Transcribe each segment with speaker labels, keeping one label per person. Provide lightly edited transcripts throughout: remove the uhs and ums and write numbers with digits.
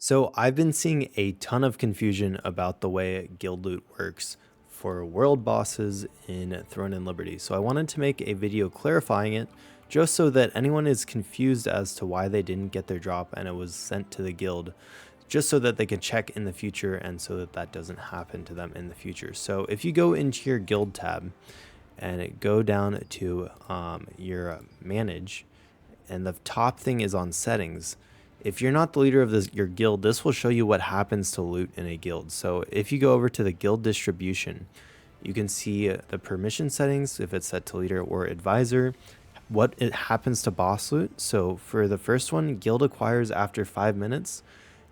Speaker 1: So I've been seeing a ton of confusion about the way guild loot works for world bosses in Throne and Liberty. So I wanted to make a video clarifying it just so that anyone is confused as to why they didn't get their drop and it was sent to the guild, just so that they can check in the future and so that that doesn't happen to them in the future. So if you go into your guild tab and go down to your manage, and the top thing is on settings. If you're not the leader of your guild, this will show you what happens to loot in a guild. So if you go over to the guild distribution, you can see the permission settings, if it's set to leader or advisor, what it happens to boss loot. So for the first one, guild acquires after 5 minutes.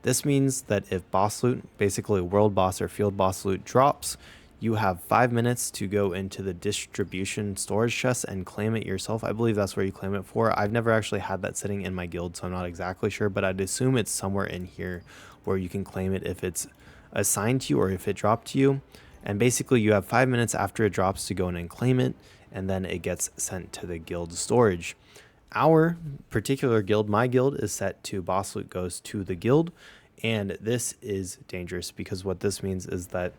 Speaker 1: This means that if boss loot, basically world boss or field boss loot, drops, you have 5 minutes to go into the distribution storage chest and claim it yourself. I believe that's where you claim it for. I've never actually had that setting in my guild, so I'm not exactly sure, but I'd assume it's somewhere in here where you can claim it if it's assigned to you or if it dropped to you. And basically you have 5 minutes after it drops to go in and claim it, and then it gets sent to the guild storage. Our particular guild, my guild, is set to boss loot goes to the guild, and this is dangerous because what this means is that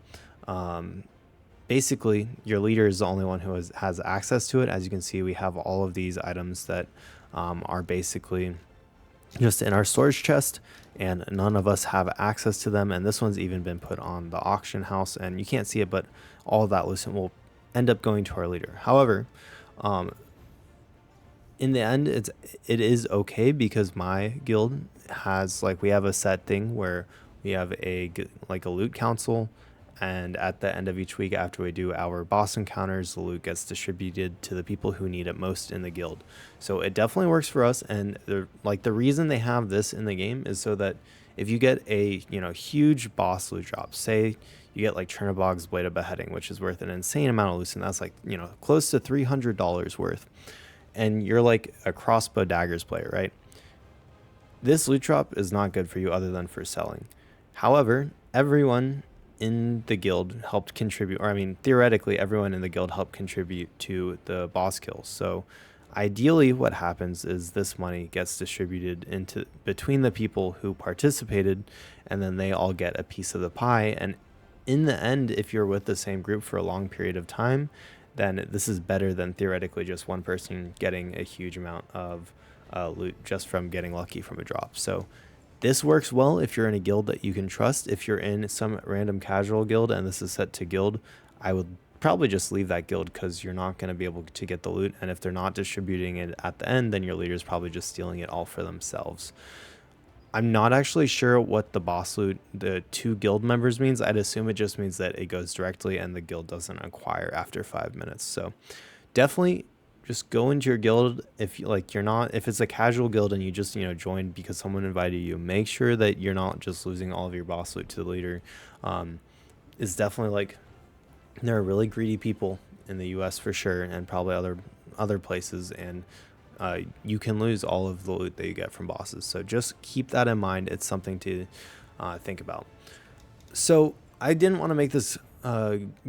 Speaker 1: basically your leader is the only one who has access to it. As you can see, we have all of these items that are basically just in our storage chest, and none of us have access to them. And this one's even been put on the auction house, and you can't see it, but all of that lucent will end up going to our leader. However, in the end, it is okay because my guild has, like, we have a set thing where we have a loot council, and at the end of each week after we do our boss encounters, the loot gets distributed to the people who need it most in the guild. So it definitely works for us, and the reason they have this in the game is so that if you get a huge boss loot drop, say you get like Chernobog's Blade of Beheading, which is worth an insane amount of loot, and that's like close to $300 worth, and you're like a crossbow daggers player, right? This loot drop is not good for you other than for selling. However, everyone in the guild helped contribute, or I mean, theoretically, everyone in the guild helped contribute to the boss kills. So ideally what happens is this money gets distributed into between the people who participated, and then they all get a piece of the pie. And in the end, if you're with the same group for a long period of time, then this is better than theoretically just one person getting a huge amount of loot just from getting lucky from a drop. So this works well if you're in a guild that you can trust. If you're in some random casual guild and this is set to guild, I would probably just leave that guild because you're not going to be able to get the loot. And if they're not distributing it at the end, then your leader's probably just stealing it all for themselves. I'm not actually sure what the boss loot, the 2 guild members, means. I'd assume it just means that it goes directly and the guild doesn't acquire after 5 minutes. So definitely just go into your guild. If if it's a casual guild and you just joined because someone invited you, make sure that you're not just losing all of your boss loot to the leader. It's definitely there are really greedy people in the US for sure, and probably other places, and you can lose all of the loot that you get from bosses. So just keep that in mind. It's something to think about. So I didn't want to make this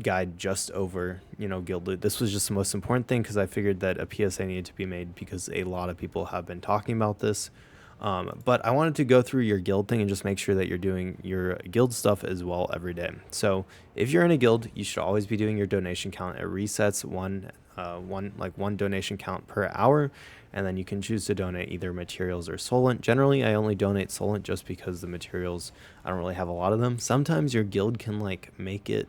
Speaker 1: guide just over guild loot. This was just the most important thing because I figured that a PSA needed to be made because a lot of people have been talking about this. But I wanted to go through your guild thing and just make sure that you're doing your guild stuff as well every day. So if you're in a guild, you should always be doing your donation count. It resets one donation count per hour, and then you can choose to donate either materials or solent. Generally, I only donate solent just because the materials, I don't really have a lot of them. Sometimes your guild can make it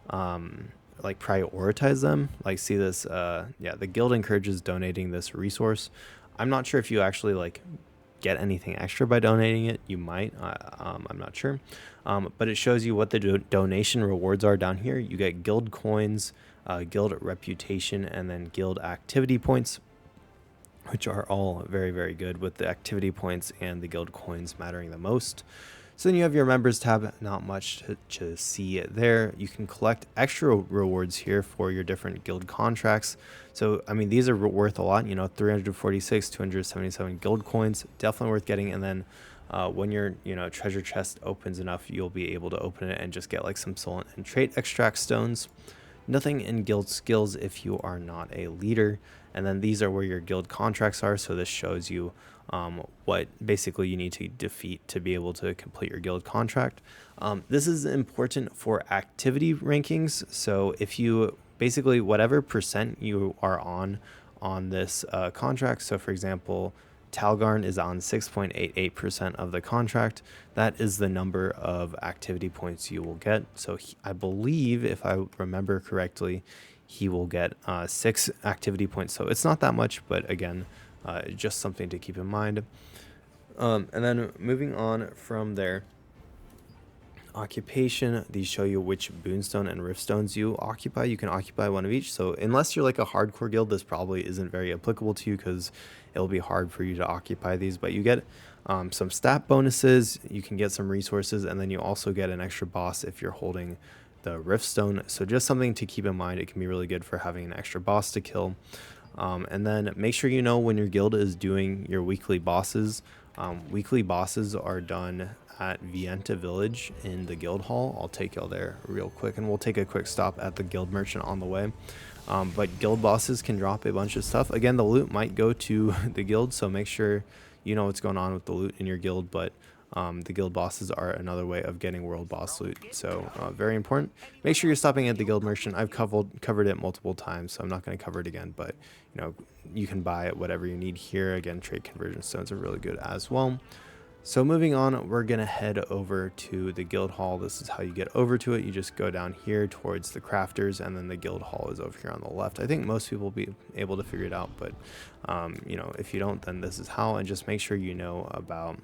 Speaker 1: prioritize them. See this, the guild encourages donating this resource. I'm not sure if you actually get anything extra by donating it. You might, I'm not sure, but it shows you what the donation rewards are down here. You get guild coins, guild reputation, and then guild activity points, which are all very, very good, with the activity points and the guild coins mattering the most. So then you have your members tab, not much to see there. You can collect extra rewards here for your different guild contracts. So, I mean, these are worth a lot, 346, 277 guild coins, definitely worth getting. And then when your, treasure chest opens enough, you'll be able to open it and just get some solent and trait extract stones. Nothing in guild skills if you are not a leader. And then these are where your guild contracts are. So this shows you what basically you need to defeat to be able to complete your guild contract. This is important for activity rankings. So if you basically whatever percent you are on this contract. So for example, Talgarn is on 6.88% of the contract. That is the number of activity points you will get. So I believe, if I remember correctly, he will get 6 activity points. So it's not that much, but again, just something to keep in mind. And then moving on from there, occupation, these show you which boonstone and riftstones you occupy. You can occupy one of each. So unless you're like a hardcore guild, this probably isn't very applicable to you because it'll be hard for you to occupy these, but you get some stat bonuses, you can get some resources, and then you also get an extra boss if you're holding the riftstone. So just something to keep in mind. It can be really good for having an extra boss to kill. And then make sure you know when your guild is doing your weekly bosses. Weekly bosses are done at Vienta Village in the guild hall. I'll take y'all there real quick, and we'll take a quick stop at the guild merchant on the way. But guild bosses can drop a bunch of stuff. Again, the loot might go to the guild, so make sure you know what's going on with the loot in your guild. But the guild bosses are another way of getting world boss loot, so very important. Make sure you're stopping at the guild merchant. I've covered it multiple times, so I'm not going to cover it again, but you know, you can buy whatever you need here. Again, trade conversion stones are really good as well. So moving on, we're going to head over to the guild hall. This is how you get over to it. You just go down here towards the crafters, and then the guild hall is over here on the left. I think most people will be able to figure it out, but you know, if you don't, then this is how. And just make sure you know about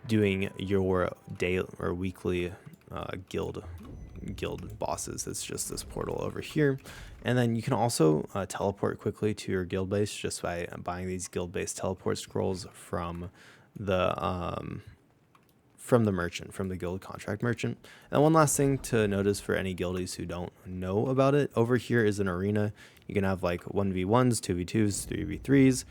Speaker 1: doing your day or weekly guild bosses. It's just this portal over here. And then you can also teleport quickly to your guild base just by buying these guild base teleport scrolls from the merchant, from the guild contract merchant. And one last thing to notice for any guildies who don't know about it, over here is an arena. You can have like 1v1s, 2v2s, 3v3s,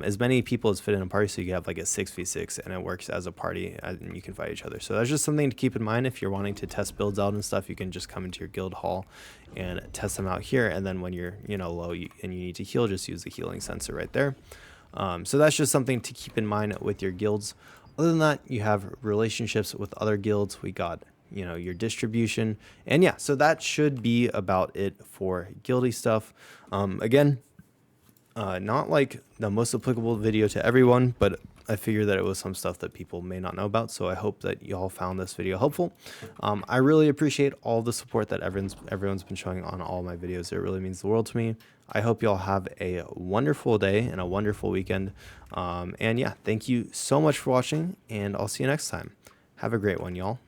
Speaker 1: as many people as fit in a party. So you can have like a 6v6, and it works as a party, and you can fight each other. So that's just something to keep in mind. If you're wanting to test builds out and stuff, you can just come into your guild hall and test them out here. And then when you're, you know, low and you need to heal, just use the healing sensor right there. So that's just something to keep in mind with your guilds. Other than that, you have relationships with other guilds. We got, you know, your distribution, and yeah, so that should be about it for guildy stuff. Again, not like the most applicable video to everyone, but I figured that it was some stuff that people may not know about. So I hope that y'all found this video helpful. I really appreciate all the support that everyone's been showing on all my videos. It really means the world to me. I hope y'all have a wonderful day and a wonderful weekend. And yeah, thank you so much for watching, and I'll see you next time. Have a great one, y'all.